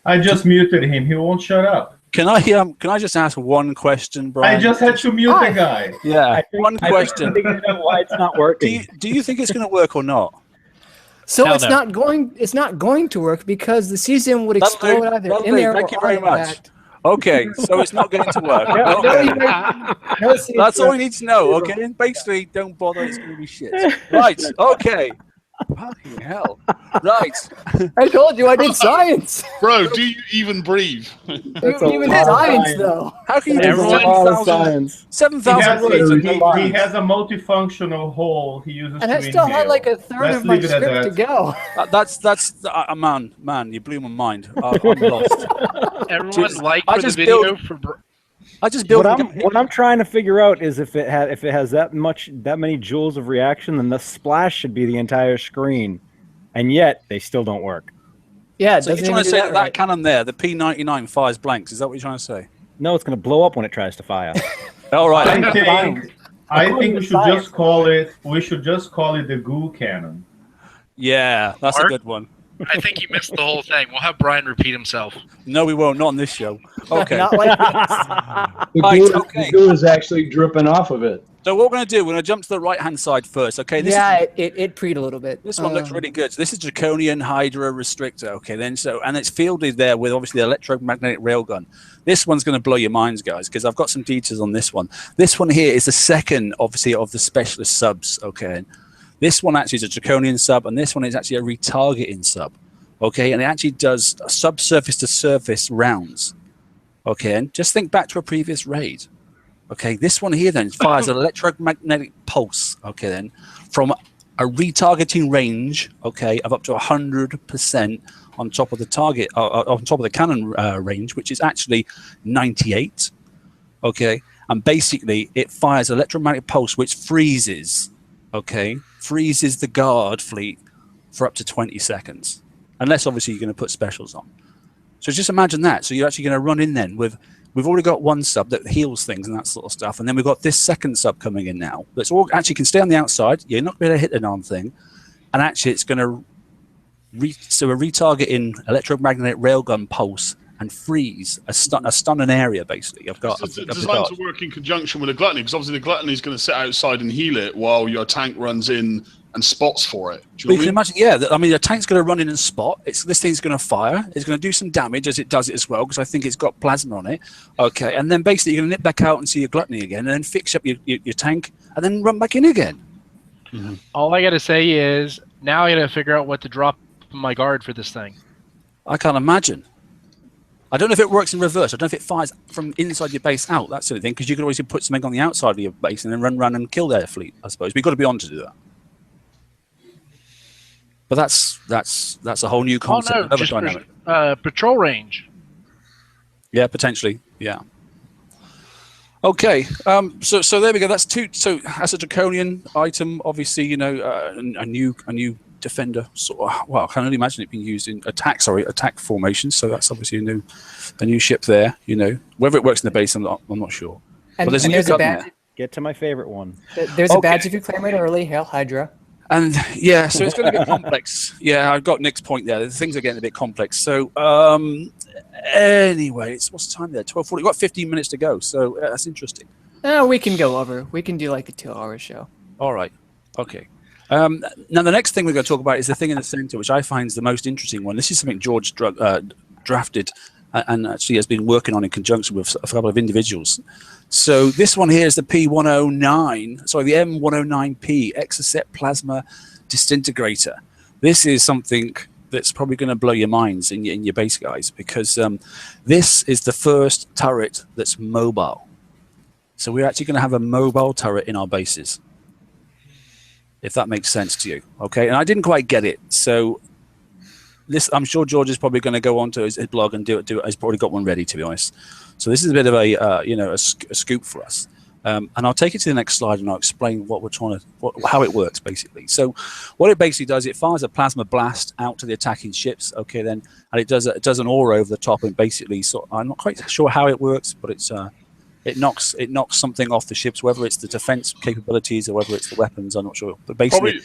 I just muted him. He won't shut up. Can I just ask one question, Brian? I just had to mute the guy. Yeah, one question. Why it's not working? Do you think it's going to work or not? So Hell it's no. not going to work because the season would explode either in there Thank or you very on much. impact. Okay, so it's not going to work. No, Okay. no, see, That's all we need to know, okay? And basically, don't bother, it's going to be shit. Right, okay. Fucking hell. Right. I told you I did science. Bro, do you even breathe? Even science, though. How can you do Everyone- 7,000 words? He has a multifunctional hole he uses And to I still had inhale. like a third Let's of my leave it at script to that. go. Man, you blew my mind. I'm lost. Everyone Jeez. like I for the just video built- for. I just built What I'm trying to figure out is if it has that many joules of reaction, then the splash should be the entire screen, and yet they still don't work. Yeah, it So you're doesn't trying even to do say that that right. cannon there, the P99 fires blanks. Is that what you're trying to say? No, it's going to blow up when it tries to fire. All right. I think we should just call it. We should just call it the goo cannon. Yeah, that's a Mark? good one. I think you missed the whole thing. We'll have Brian repeat himself. No, we won't. Not on this show. Okay. Not like this. The Right, goo, okay. the goo is actually dripping off of it. So what we're going to do, we're going to jump to the right-hand side first. Okay. Yeah, it preed a little bit. This one looks really good. So this is Draconian Hydra Restrictor. Okay, then and it's fielded there with obviously the electromagnetic railgun. This one's going to blow your minds, guys, because I've got some details on this one. This one here is the second, obviously, of the specialist subs. Okay, this one actually is a Draconian sub, and this one is actually a retargeting sub. Okay, and it actually does subsurface to surface rounds. Okay, and just think back to a previous raid. Okay, this one here then fires an electromagnetic pulse. Okay, then from a retargeting range. Okay, of up to 100% on top of the target, on top of the cannon range, which is actually 98. Okay, and basically it fires an electromagnetic pulse which freezes. Okay, freezes the guard fleet for up to 20 seconds. Unless obviously you're going to put specials on. So just imagine that. So you're actually going to run in then with, we've already got one sub that heals things and that sort of stuff. And then we've got this second sub coming in now. That's all actually can stay on the outside. You're not going to hit the darn thing. And actually it's going to, so we're retargeting electromagnetic railgun pulse and freeze a stun an area basically. I've got designed to work in conjunction with a gluttony, because obviously the gluttony is going to sit outside and heal it while your tank runs in and spots for it. Do But you you know can what imagine, yeah. I mean, the tank's going to run in and spot. This thing's going to fire. It's going to do some damage as it does it as well, because I think it's got plasma on it. Okay, and then basically you're going to nip back out and see your gluttony again, and then fix up your tank, and then run back in again. Mm-hmm. All I got to say is now I got to figure out what to drop in my guard for this thing. I can't imagine. I don't know if it works in reverse. I don't know if it fires from inside your base out, that sort of thing, because you could always put something on the outside of your base and then run and kill their fleet, I suppose. We've got to be on to do that. But that's a whole new concept. Oh no, another just dynamic. patrol range. Yeah, potentially. Yeah. Okay. So there we go. That's two. So as a Draconian item, obviously, you know, a new defender sort of. Well, I can only imagine it being used in attack formations. So that's obviously a new ship there. You know, whether it works in the base, I'm not sure. And, but there's and a new there's a gun badge. there. Get to my favorite one. There's a badge if you claim it early. Hail Hydra. And yeah, so it's going to get complex. Yeah, I've got Nick's point there. Things are getting a bit complex. So anyway, what's the time there? 12:40. We've got 15 minutes to go. So that's interesting. We can go over. We can do like a 2-hour show. All right. Okay. Now the next thing we're going to talk about is the thing in the center, which I find is the most interesting one. This is something George drafted and actually has been working on in conjunction with a couple of individuals. So this one here is the P109, sorry, the M109P Exocet Plasma Disintegrator. This is something that's probably going to blow your minds in your base, guys, because this is the first turret that's mobile. So we're actually going to have a mobile turret in our bases, if that makes sense to you. Okay, and I didn't quite get it. So this, I'm sure George is probably going to go onto his blog and do it. He's probably got one ready, to be honest. So this is a bit of a scoop for us. And I'll take it to the next slide and I'll explain what we're trying to, how it works basically. So what it basically does, it fires a plasma blast out to the attacking ships. Okay, then, and it does an aura over the top and basically, so I'm not quite sure how it works, but it's it knocks something off the ships, whether it's the defense capabilities or whether it's the weapons. I'm not sure, but basically.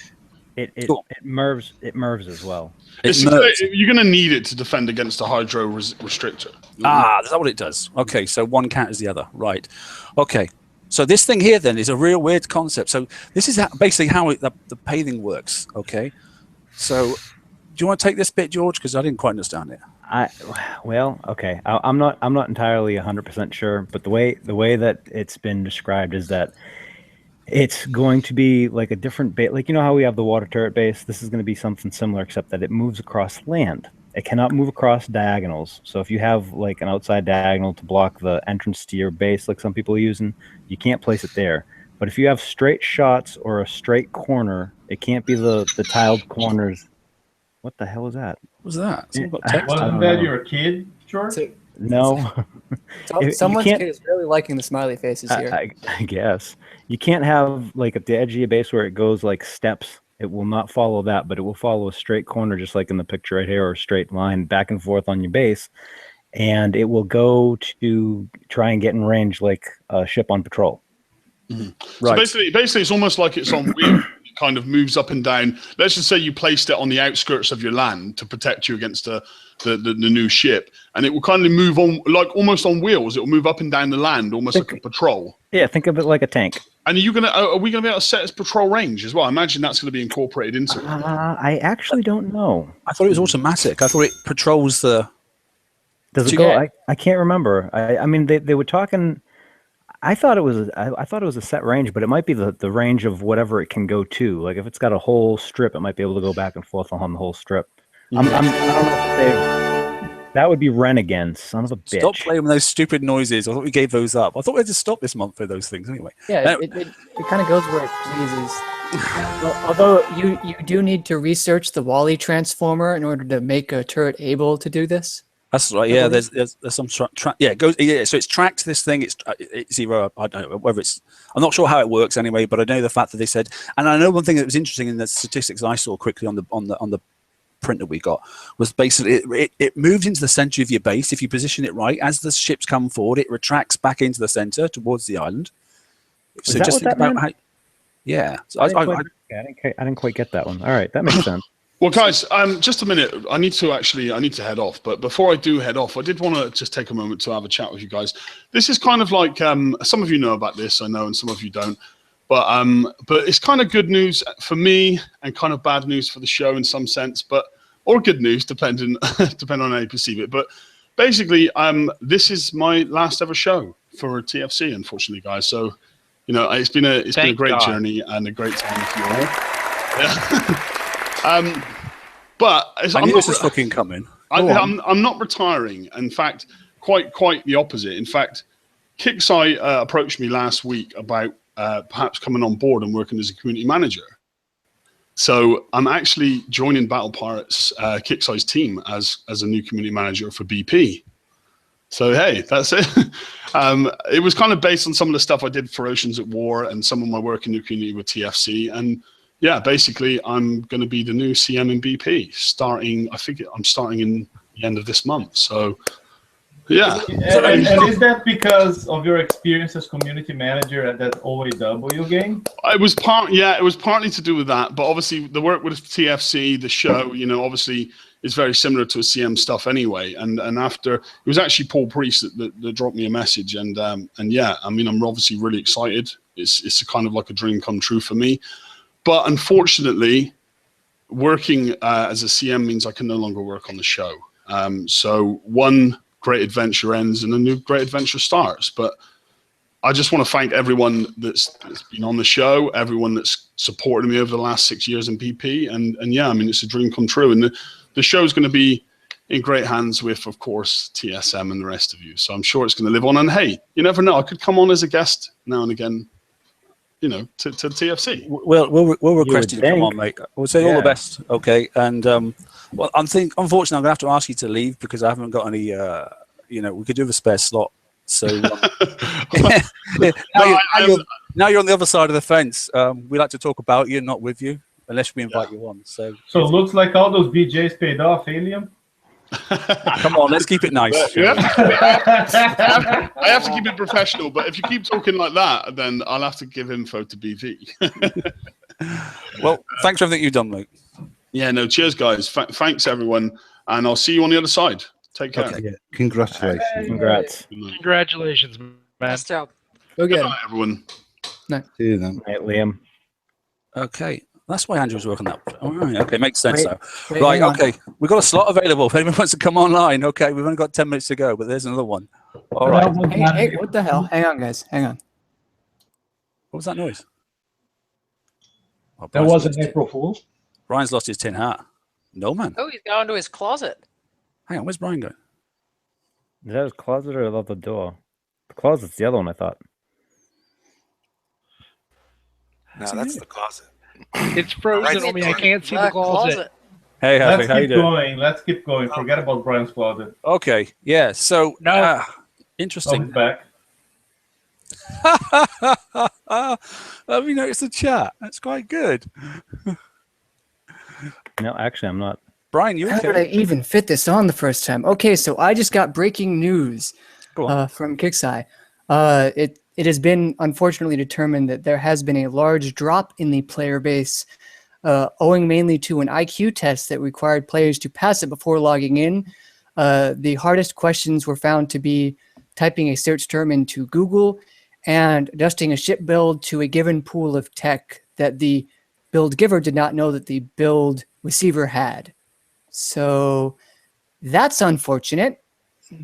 Cool. It merves as well. You're going to need it to defend against a hydro restrictor. Is that what it does? Okay, so one counters the other. Right. Okay. So this thing here then is a real weird concept. So this is basically how the pathing works. Okay. So do you want to take this bit, George? Because I didn't quite understand it. Okay. I'm not entirely 100% sure, but the way that it's been described is that it's going to be like a different base. Like, you know how we have the water turret base? This is going to be something similar, except that it moves across land. It cannot move across diagonals. So if you have like an outside diagonal to block the entrance to your base, like some people are using, you can't place it there. But if you have straight shots or a straight corner, it can't be the tiled corners. What the hell is that? What was that? Wasn't that your kid, George? No. Someone's kid is really liking the smiley faces here. I guess. You can't have like at the edge of your base where it goes like steps. It will not follow that, but it will follow a straight corner, just like in the picture right here, or a straight line back and forth on your base. And it will go to try and get in range like a ship on patrol. Mm-hmm. Right. So basically, it's almost like it's on wheels. It kind of moves up and down. Let's just say you placed it on the outskirts of your land to protect you against the new ship, and it will kind of move on like almost on wheels. It will move up and down the land, almost like a patrol. Yeah, think of it like a tank. And are we gonna be able to set its patrol range as well? I imagine that's going to be incorporated into it. I actually don't know. I thought it was automatic. I thought it patrols the. Does it go? I can't remember. I mean, they were talking. I thought it was a set range, but it might be the range of whatever it can go to. Like if it's got a whole strip, it might be able to go back and forth on the whole strip. I don't know if that would be Ren again, son of a bitch. Stop playing with those stupid noises. I thought we gave those up. I thought we had to stop this month for those things anyway. Yeah, it kind of goes where it pleases. Well, although you do need to research the Wally transformer in order to make a turret able to do this. That's right. Yeah, there's some yeah. It goes. Yeah, so it's tracked this thing. It's either I don't know whether it's. I'm not sure how it works anyway, but I know the fact that they said, and I know one thing that was interesting in the statistics I saw quickly on the print that we got was basically it moves into the center of your base if you position it right. As the ships come forward, it retracts back into the center towards the island. So just think about how. Yeah, so I didn't quite get that one. All right, that makes sense. Well, guys, just a minute. I need to head off. But before I do head off, I did want to just take a moment to have a chat with you guys. This is kind of like some of you know about this, I know, and some of you don't. But it's kind of good news for me and kind of bad news for the show in some sense, or good news depending on how you perceive it. But basically, this is my last ever show for TFC, unfortunately, guys. So, it's been a great journey and a great time for you all. Yeah. But I knew this was fucking coming. I'm not retiring. In fact, quite the opposite. In fact, Kixie approached me last week about perhaps coming on board and working as a community manager. So I'm actually joining Battle Pirates Kixie's team as a new community manager for BP. So hey, that's it. It was kind of based on some of the stuff I did for Oceans at War and some of my work in the community with TFC. And yeah, basically, I'm going to be the new CM in BP starting. I think I'm starting in the end of this month. So, yeah. And is that because of your experience as community manager at that OAW game? It was partly to do with that. But obviously, the work with TFC, the show, obviously is very similar to a CM stuff anyway. And after, it was actually Paul Priest that dropped me a message. And yeah, I mean, I'm obviously really excited. It's a kind of like a dream come true for me. But unfortunately, working as a CM means I can no longer work on the show. So one great adventure ends and a new great adventure starts. But I just want to thank everyone that's been on the show, everyone that's supported me over the last 6 years in BP. And yeah, I mean, it's a dream come true. And the show's going to be in great hands with, of course, TSM and the rest of you. So I'm sure it's going to live on. And hey, you never know. I could come on as a guest now and again. To TFC. We'll request you to come on, mate. We'll say all the best, okay? And well, unfortunately, I'm going to have to ask you to leave because I haven't got any. We could do a spare slot. So now you're on the other side of the fence. We like to talk about you, not with you, unless we invite you on. So it looks like all those BJs paid off, Alien. Come on, let's keep it nice. I have to keep it professional, but if you keep talking like that, then I'll have to give info to BV. Well, thanks for everything you've done, Luke. Yeah, no, cheers, guys. Thanks, everyone. And I'll see you on the other side. Take care. Okay. Yeah, congratulations. Congrats. Good night. Congratulations, man. Nice job. Go Good get him. night, everyone. See you then. Right, Liam. Okay. That's why Andrew's working that. All right. Okay. Makes sense, Wait, though. wait, Right. hang on. Okay. We've got a slot available. If anyone wants to come online, okay. We've only got 10 minutes to go, but there's another one. All right. Hey, what the hell? Hang on, guys. Hang on. What was that noise? Oh, That Brian's wasn't lost- April Fool's. Brian's lost his tin hat. No, man. Oh, he's going to his closet. Hang on. Where's Brian going? Is that his closet or the door? The closet's the other one, I thought. No, that's the closet. It's frozen on me. I can't see the closet. Hey, Happy. Let's How you keep doing? going. Let's keep going. Forget about Brian's closet. Okay. Yeah. So, No. Oh, interesting. he's back. Have you noticed the chat? That's quite good. No, actually, I'm not. Brian, you How did I okay? even fit this on the first time? Okay, so I just got breaking news Go on. from Kixie. It has been unfortunately determined that there has been a large drop in the player base, owing mainly to an IQ test that required players to pass it before logging in. The hardest questions were found to be typing a search term into Google and adjusting a ship build to a given pool of tech that the build giver did not know that the build receiver had. So that's unfortunate,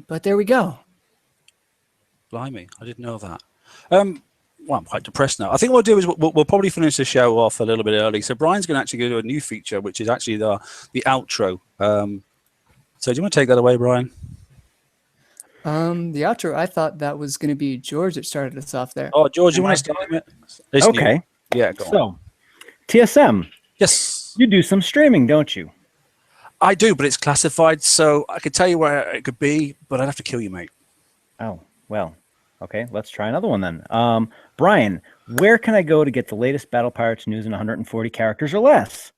but there we go. Blimey, I didn't know that. Well, I'm quite depressed now. I think what we'll do is we'll probably finish the show off a little bit early. So Brian's going to actually do a new feature, which is actually the outro. So do you want to take that away, Brian? The outro, I thought that was going to be George that started us off there. Oh, George, you want to start it? It's new. Okay. Yeah, go on. So, TSM, Yes, you do some streaming, don't you? I do, but it's classified, so I could tell you where it could be, but I'd have to kill you, mate. Oh, well. Okay, let's try another one then. Brian, where can I go to get the latest Battle Pirates news in 140 characters or less?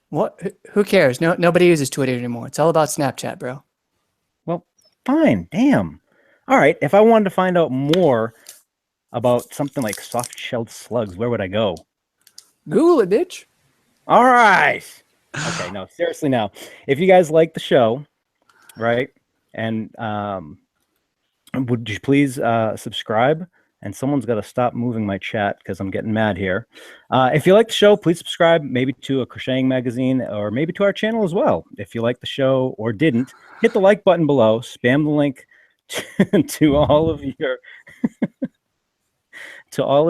What? Who cares? Nobody uses Twitter anymore. It's all about Snapchat, bro. Well, fine. Damn. All right. If I wanted to find out more about something like soft-shelled slugs, where would I go? Google it, bitch. All right. Okay. No, seriously now. If you guys like the show, right, and would you please subscribe? And someone's got to stop moving my chat because I'm getting mad here. If you like the show, please subscribe maybe to a crocheting magazine or maybe to our channel as well. If you like the show or didn't, hit the like button below. Spam the link to all of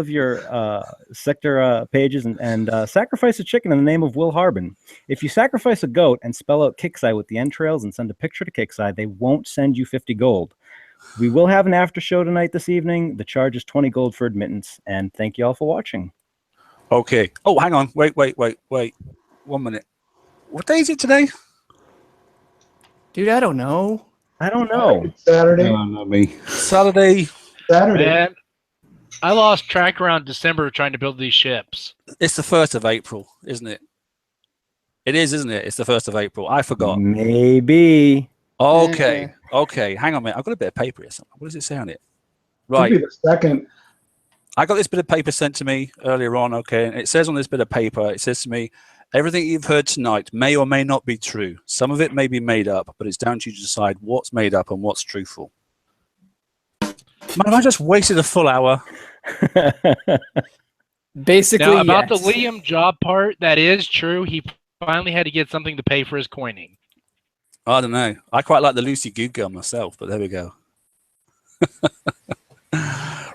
your sector pages and sacrifice a chicken in the name of Will Harbin. If you sacrifice a goat and spell out Kixie with the entrails and send a picture to Kixie, they won't send you 50 gold. We will have an after show tonight this evening. The charge is 20 gold for admittance, and thank you all for watching. Okay. Oh, hang on. Wait. 1 minute. What day is it today? Dude, I don't know. I don't know. Saturday. No, not me. Saturday. Saturday. Man, I lost track around December trying to build these ships. It's the 1st of April, isn't it? It is, isn't it? It's the 1st of April. I forgot. Maybe. Okay. Okay. Hang on a minute. I've got a bit of paper here. What does it say on it? Right. Could be the second. I got this bit of paper sent to me earlier on. Okay. And it says on this bit of paper, it says to me, everything you've heard tonight may or may not be true. Some of it may be made up, but it's down to you to decide what's made up and what's truthful. Man, have I just wasted a full hour? Basically, Now, about yes. the Liam job part, that is true. He finally had to get something to pay for his coining. I don't know. I quite like the Lucy Goo Girl myself, but there we go.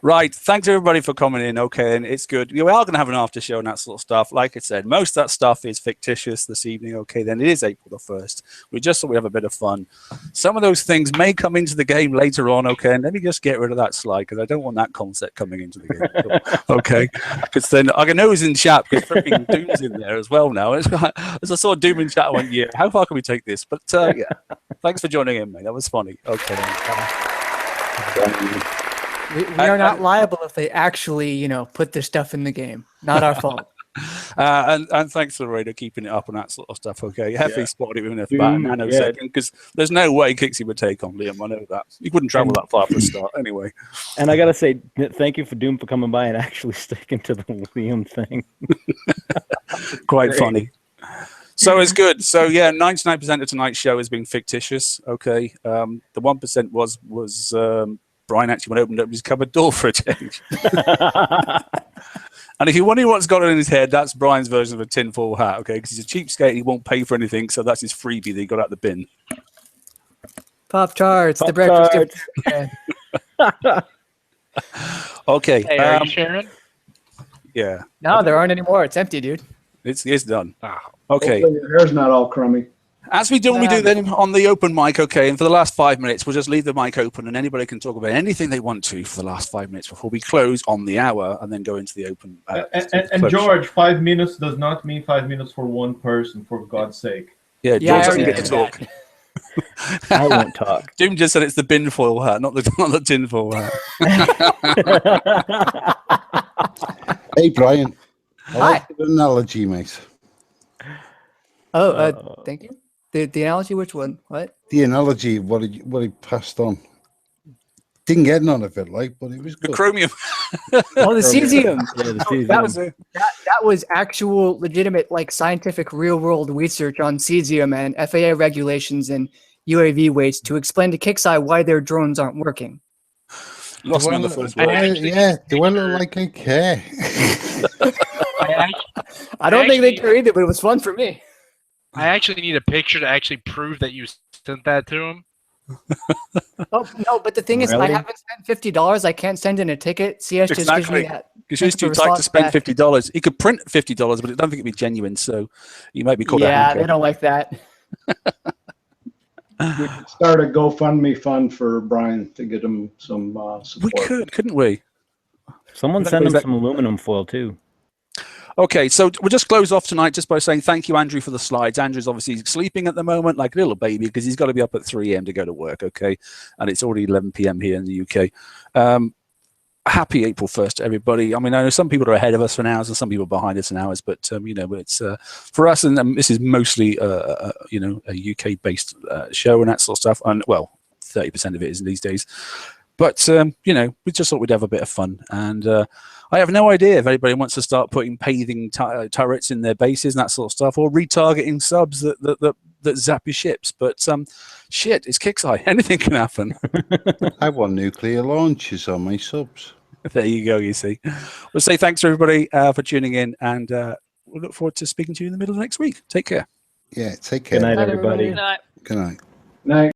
Right. Thanks everybody for coming in. Okay, and it's good. We are going to have an after show and that sort of stuff. Like I said, most of that stuff is fictitious this evening. Okay, then it is April the 1st. We just thought we'd have a bit of fun. Some of those things may come into the game later on. Okay, and let me just get rid of that slide because I don't want that concept coming into the game. Okay, because then I know who's in chat because freaking Doom's in there as well now. As I saw Doom in chat, I went, yeah, how far can we take this? But yeah, thanks for joining in, mate. That was funny. Okay. We are not liable if they actually, put this stuff in the game. Not our fault. And thanks to Lorena keeping it up and that sort of stuff. Okay, Hefe spotted it within about a nanosecond yeah. because there's no way Kixie would take on Liam. I know that he wouldn't travel that far for a start anyway. And I gotta say, thank you for Doom for coming by and actually sticking to the Liam thing. Quite Great. funny. So it's good. So yeah, 99% of tonight's show has been fictitious. Okay, the 1% was Brian actually went and opened up his cupboard door for a change. And if you're wondering what's got on in his head, that's Brian's version of a tinfoil hat, okay? Because he's a cheapskate, he won't pay for anything, so that's his freebie that he got out the bin. Pop-Tarts, the breakfast. Okay. Hey, are you sharing? Yeah. No, there aren't any more. It's empty, dude. It's done. Oh. Okay. Hopefully your hair's not all crummy. As we normally do then on the open mic, okay, and for the last 5 minutes, we'll just leave the mic open and anybody can talk about anything they want to for the last 5 minutes before we close on the hour and then go into the open. And George, 5 minutes does not mean 5 minutes for one person, for God's sake. Yeah, Yeah, George I doesn't already get to did talk. I won't talk. Doom just said it's the bin foil hat, not the tinfoil hat. Hey, Brian. I Hi. like the analogy, mate. Thank you. The analogy, which one? What? The analogy, what he passed on. Didn't get none of it, like, but it was The good. chromium. Oh, the cesium. Yeah, the cesium. That was actual, legitimate, like scientific, real-world research on cesium and FAA regulations and UAV weights to explain to Kixie why their drones aren't working. Lost me on the first word. Yeah, do I look like I care? I don't think they care either, but it was fun for me. I actually need a picture to actually prove that you sent that to him. Oh no, but the thing is, Really? I haven't spent $50. I can't send in a ticket. CS just gives me that. Because he's too tight to spend $50. He could print $50, but I don't think it'd be genuine. So you might be called a Yeah, hacker. they don't like that. We could start a GoFundMe fund for Brian to get him some support. We could, couldn't we? Someone send him some aluminum foil too. Okay, so we'll just close off tonight just by saying thank you, Andrew, for the slides. Andrew's obviously sleeping at the moment like a little baby because he's got to be up at 3 a.m. to go to work, okay? And it's already 11 p.m. here in the UK. Happy April 1st to everybody. I mean, I know some people are ahead of us for hours and some people are behind us in hours, but, you know, it's for us, and this is mostly, you know, a UK-based show and that sort of stuff. And, well, 30% of it is these days. But, you know, we just thought we'd have a bit of fun. And I have no idea if anybody wants to start putting paving turrets in their bases and that sort of stuff, or retargeting subs that zap your ships. But shit, it's Kixie. Anything can happen. I want nuclear launches on my subs. There you go, you see. We'll say thanks to everybody for tuning in, and we'll look forward to speaking to you in the middle of next week. Take care. Yeah, take care. Good night, everybody. Good night. Good night. Night.